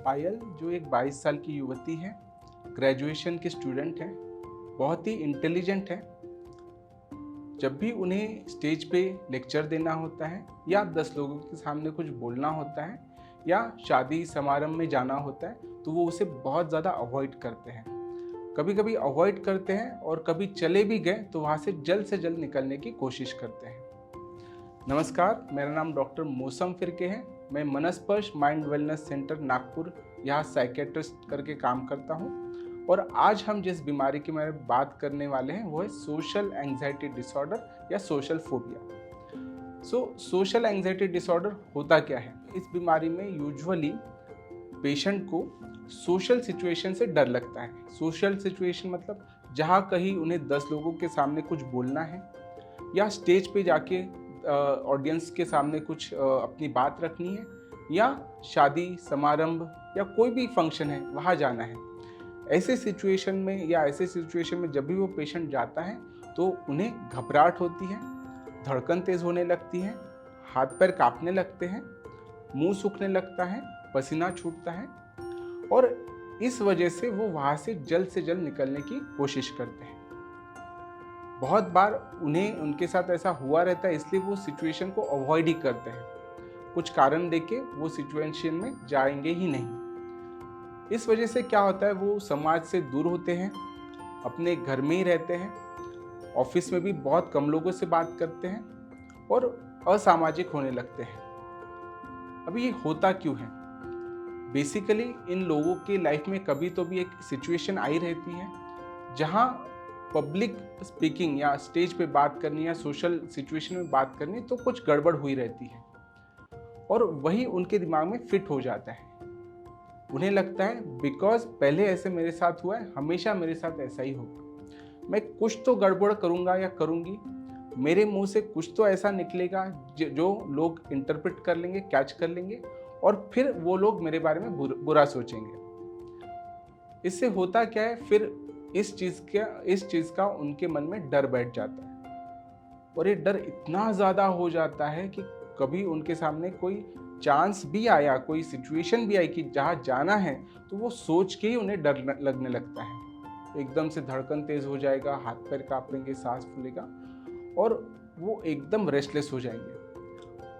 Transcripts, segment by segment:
पायल जो एक 22 साल की युवती है, ग्रेजुएशन की स्टूडेंट है, बहुत ही इंटेलिजेंट है। जब भी उन्हें स्टेज पे लेक्चर देना होता है या 10 लोगों के सामने कुछ बोलना होता है या शादी समारंभ में जाना होता है, तो वो उसे बहुत ज़्यादा अवॉइड करते हैं। कभी कभी अवॉइड करते हैं और कभी चले भी गए तो वहाँ से जल्द निकलने की कोशिश करते हैं। नमस्कार, मेरा नाम डॉक्टर मौसम फिरके है। मैं मनस्पर्श माइंड वेलनेस सेंटर नागपुर यहाँ साइकेट्रिस्ट करके काम करता हूँ। और आज हम जिस बीमारी की मैं बात करने वाले हैं वो है सोशल एंग्जाइटी डिसऑर्डर या social phobia. Social anxiety disorder होता क्या है? इस बीमारी में यूजुअली पेशेंट को सोशल सिचुएशन से डर लगता है। सोशल सिचुएशन मतलब जहाँ कहीं उन्हें 10 लोगों के सामने कुछ बोलना है या स्टेज पे जाके ऑडियंस के सामने कुछ अपनी बात रखनी है या शादी समारंभ या कोई भी फंक्शन है वहाँ जाना है। ऐसे सिचुएशन में जब भी वो पेशेंट जाता है तो उन्हें घबराहट होती है, धड़कन तेज होने लगती है, हाथ पैर कांपने लगते हैं, मुंह सूखने लगता है, पसीना छूटता है और इस वजह से वो वहाँ से जल्द निकलने की कोशिश करते हैं। बहुत बार उन्हें उनके साथ ऐसा हुआ रहता है, इसलिए वो सिचुएशन को अवॉइड ही करते हैं। कुछ कारण देके वो सिचुएशन में जाएंगे ही नहीं। इस वजह से क्या होता है, वो समाज से दूर होते हैं, अपने घर में ही रहते हैं, ऑफिस में भी बहुत कम लोगों से बात करते हैं और असामाजिक होने लगते हैं। अभी ये होता क्यों है? बेसिकली इन लोगों के लाइफ में कभी तो भी एक सिचुएशन आई रहती है जहां पब्लिक स्पीकिंग या स्टेज पे बात करनी या सोशल सिचुएशन में बात करनी तो कुछ गड़बड़ हुई रहती है और वही उनके दिमाग में फिट हो जाता है। उन्हें लगता है बिकॉज पहले ऐसे मेरे साथ हुआ है, हमेशा मेरे साथ ऐसा ही होगा। मैं कुछ तो गड़बड़ करूंगा या करूंगी, मेरे मुंह से कुछ तो ऐसा निकलेगा जो लोग इंटरप्रेट कर लेंगे, कैच कर लेंगे और फिर वो लोग मेरे बारे में बुरा सोचेंगे। इससे होता क्या है, फिर इस चीज का उनके मन में डर बैठ जाता है और ये डर इतना ज्यादा हो जाता है कि कभी उनके सामने कोई चांस भी आया, कोई सिचुएशन भी आई कि जहाँ जाना है तो वो सोच के ही उन्हें डर लगने लगता है। एकदम से धड़कन तेज हो जाएगा, हाथ पैर कांपेंगे, सांस फूलेगा और वो एकदम रेस्टलेस हो जाएंगे।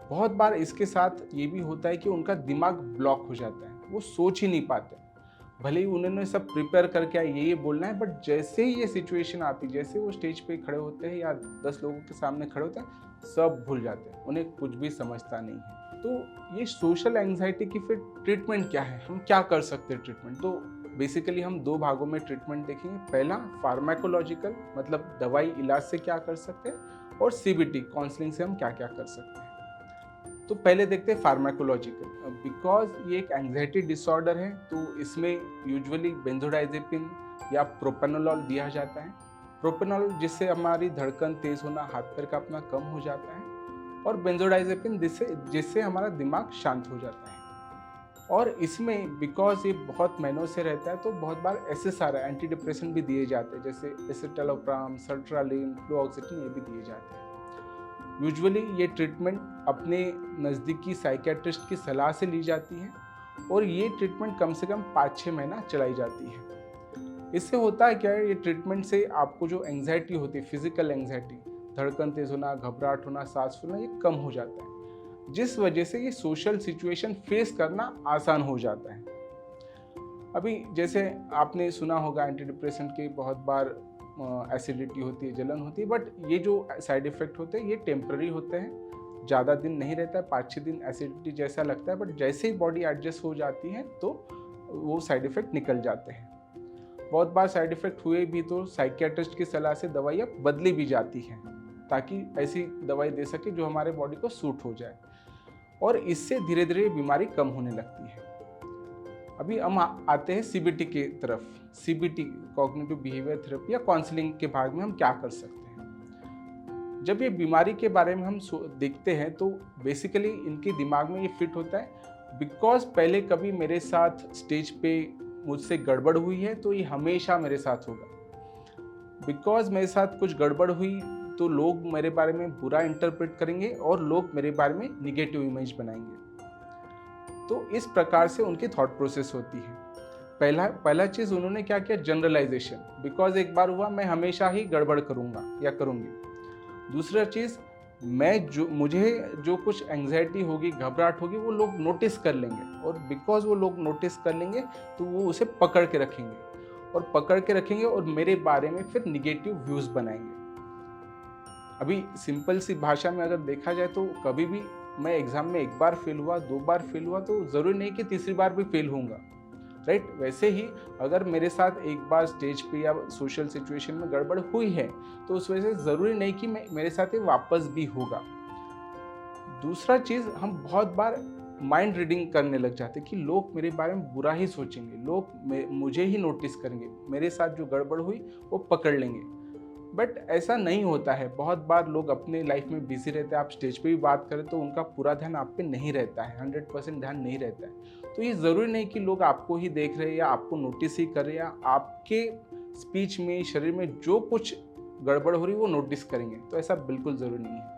बहुत बार इसके साथ ये भी होता है कि उनका दिमाग ब्लॉक हो जाता है, वो सोच ही नहीं पाते। भले ही उन्होंने सब प्रिपेयर करके आए, ये बोलना है, बट जैसे ही ये सिचुएशन आती, जैसे वो स्टेज पे खड़े होते हैं या 10 लोगों के सामने खड़े होते हैं, सब भूल जाते हैं, उन्हें कुछ भी समझता नहीं है। तो ये सोशल एंग्जाइटी की फिर ट्रीटमेंट क्या है, हम क्या कर सकते हैं ट्रीटमेंट? तो बेसिकली हम 2 भागों में ट्रीटमेंट देखेंगे। पहला फार्माकोलॉजिकल, मतलब दवाई इलाज से क्या कर सकते हैं, और सीबीटी काउंसलिंग से हम क्या क्या कर सकते हैं। तो पहले देखते हैं फार्माकोलॉजिकल। बिकॉज ये एक एंग्जाइटी डिसऑर्डर है तो इसमें यूजुअली बेंजोडाइजेपिन या प्रोपेनोलॉल दिया जाता है। प्रोपेनोलॉल जिससे हमारी धड़कन तेज होना, हाथ पैर कांपना कम हो जाता है, और बेंजोडाइजेपिन जिससे हमारा दिमाग शांत हो जाता है। और इसमें बिकॉज ये बहुत महीनों से रहता है तो बहुत बार एसएसआरआई एंटी डिप्रेशन भी दिए जाते हैं, जैसे एसिटालोप्राम, सर्ट्रालिन, फ्लुओक्सेटिन, ये भी दिए जाते हैं। यूजुअली ये ट्रीटमेंट अपने नज़दीकी साइकेट्रिस्ट की सलाह से ली जाती है और ये ट्रीटमेंट कम से कम 5-6 महीना चलाई जाती है। इससे होता है क्या है, ये ट्रीटमेंट से आपको जो एंग्जाइटी होती है, फिजिकल एंग्जाइटी, धड़कन तेज होना, घबराहट होना, सांस फूलना, ये कम हो जाता है, जिस वजह से ये सोशल सिचुएशन फेस करना आसान हो जाता है। अभी जैसे आपने सुना होगा एंटी डिप्रेसेंट के बहुत बार एसिडिटी होती है, जलन होती है, बट ये जो साइड इफेक्ट होते हैं ये टेम्पररी होते हैं, ज़्यादा दिन नहीं रहता है, 5-6 दिन एसिडिटी जैसा लगता है, बट जैसे ही बॉडी एडजस्ट हो जाती है तो वो साइड इफेक्ट निकल जाते हैं। बहुत बार साइड इफेक्ट हुए भी तो साइकियाट्रिस्ट की सलाह से दवाइयाँ बदली भी जाती हैं ताकि ऐसी दवाई दे सके जो हमारे बॉडी को सूट हो जाए, और इससे धीरे धीरे बीमारी कम होने लगती है। अभी हम आते हैं सीबीटी की तरफ। सीबीटी कॉग्निटिव बिहेवियर थेरेपी या काउंसलिंग के भाग में हम क्या कर सकते हैं? जब ये बीमारी के बारे में हम देखते हैं तो बेसिकली इनके दिमाग में ये फिट होता है बिकॉज पहले कभी मेरे साथ स्टेज पे मुझसे गड़बड़ हुई है तो ये हमेशा मेरे साथ होगा। बिकॉज मेरे साथ कुछ गड़बड़ हुई तो लोग मेरे बारे में बुरा इंटरप्रेट करेंगे और लोग मेरे बारे में निगेटिव इमेज बनाएंगे। तो इस प्रकार से उनकी थॉट प्रोसेस होती है। पहला चीज़ उन्होंने क्या किया, जनरलाइजेशन, बिकॉज एक बार हुआ मैं हमेशा ही गड़बड़ करूँगा या करूँगी। दूसरा चीज़, मुझे जो कुछ एंग्जाइटी होगी, घबराहट होगी, वो लोग नोटिस कर लेंगे, और बिकॉज वो लोग नोटिस कर लेंगे तो वो उसे पकड़ के रखेंगे और मेरे बारे में फिर निगेटिव व्यूज़ बनाएंगे। अभी सिंपल सी भाषा में अगर देखा जाए तो कभी भी मैं एग्ज़ाम में एक बार फेल हुआ, 2 बार फेल हुआ, तो ज़रूरी नहीं कि तीसरी बार भी फेल होऊंगा, राइट। वैसे ही अगर मेरे साथ एक बार स्टेज पे या सोशल सिचुएशन में गड़बड़ हुई है तो उस वजह से ज़रूरी नहीं कि मेरे साथ ये वापस भी होगा। दूसरा चीज़, हम बहुत बार माइंड रीडिंग करने लग जाते हैं कि लोग मेरे बारे में बुरा ही सोचेंगे, लोग मुझे ही नोटिस करेंगे, मेरे साथ जो गड़बड़ हुई वो पकड़ लेंगे। बट ऐसा नहीं होता है। बहुत बार लोग अपने लाइफ में बिजी रहते हैं, आप स्टेज पे भी बात करें तो उनका पूरा ध्यान आप पे नहीं रहता है, 100% ध्यान नहीं रहता है। तो ये ज़रूरी नहीं कि लोग आपको ही देख रहे हैं या आपको नोटिस ही कर रहे हैं, या आपके स्पीच में, शरीर में जो कुछ गड़बड़ हो रही है वो नोटिस करेंगे, तो ऐसा बिल्कुल ज़रूरी नहीं है।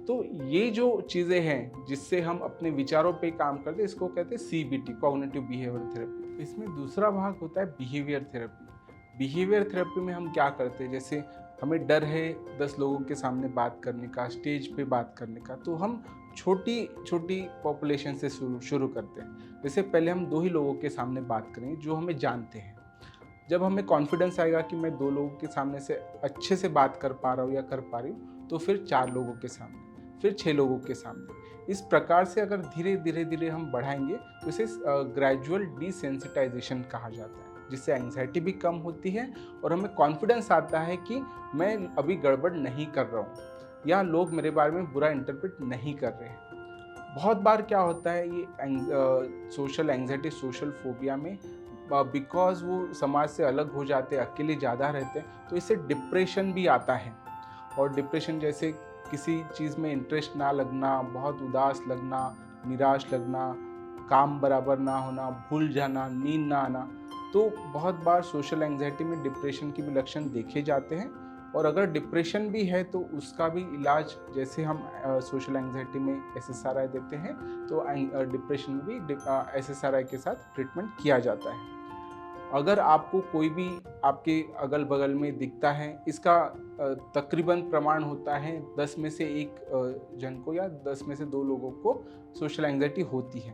तो ये जो चीज़ें हैं जिससे हम अपने विचारों पे काम करते हैं, इसको कहते हैं CBT, कॉग्निटिव बिहेवियर थेरेपी। इसमें दूसरा भाग होता है बिहेवियर थेरेपी। बिहेवियर थेरेपी में हम क्या करते हैं, जैसे हमें डर है 10 लोगों के सामने बात करने का, स्टेज पे बात करने का, तो हम छोटी छोटी पॉपुलेशन से शुरू करते हैं। जैसे पहले हम 2 ही लोगों के सामने बात करेंगे जो हमें जानते हैं। जब हमें कॉन्फिडेंस आएगा कि मैं 2 लोगों के सामने से अच्छे से बात कर पा रहा हूँ या कर पा रही हूँ, तो फिर 4 लोगों के सामने, फिर 6 लोगों के सामने। इस प्रकार से अगर धीरे धीरे हम बढ़ाएंगे तो इसे ग्रेजुअल डिसेंसिटाइजेशन कहा जाता है, जिससे एंग्जाइटी भी कम होती है और हमें कॉन्फिडेंस आता है कि मैं अभी गड़बड़ नहीं कर रहा हूँ या लोग मेरे बारे में बुरा इंटरप्रेट नहीं कर रहे हैं। बहुत बार क्या होता है, ये सोशल एंग्जाइटी, सोशल फोबिया में बिकॉज वो समाज से अलग हो जाते हैं, अकेले ज़्यादा रहते हैं, तो इससे डिप्रेशन भी आता है। और डिप्रेशन जैसे किसी चीज़ में इंटरेस्ट ना लगना, बहुत उदास लगना, निराश लगना, काम बराबर ना होना, भूल जाना, नींद ना आना, तो बहुत बार सोशल एंग्जाइटी में डिप्रेशन के भी लक्षण देखे जाते हैं। और अगर डिप्रेशन भी है तो उसका भी इलाज, जैसे हम सोशल एंग्जाइटी में SSRI देते हैं, तो डिप्रेशन में भी SSRI के साथ ट्रीटमेंट किया जाता है। अगर आपको कोई भी आपके अगल बगल में दिखता है, इसका तकरीबन प्रमाण होता है 10 में से 1 जन को या 10 में से 2 लोगों को सोशल एंग्जाइटी होती है।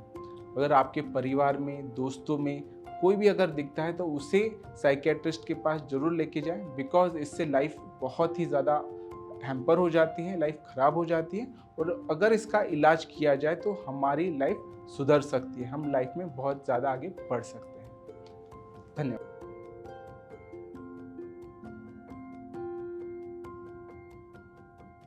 अगर आपके परिवार में, दोस्तों में कोई भी अगर दिखता है तो उसे साइकियाट्रिस्ट के पास ज़रूर लेके जाएं, बिकॉज इससे लाइफ बहुत ही ज़्यादा हैम्पर हो जाती है, लाइफ ख़राब हो जाती है। और अगर इसका इलाज किया जाए तो हमारी लाइफ सुधर सकती है, हम लाइफ में बहुत ज़्यादा आगे बढ़ सकते हैं। धन्यवाद।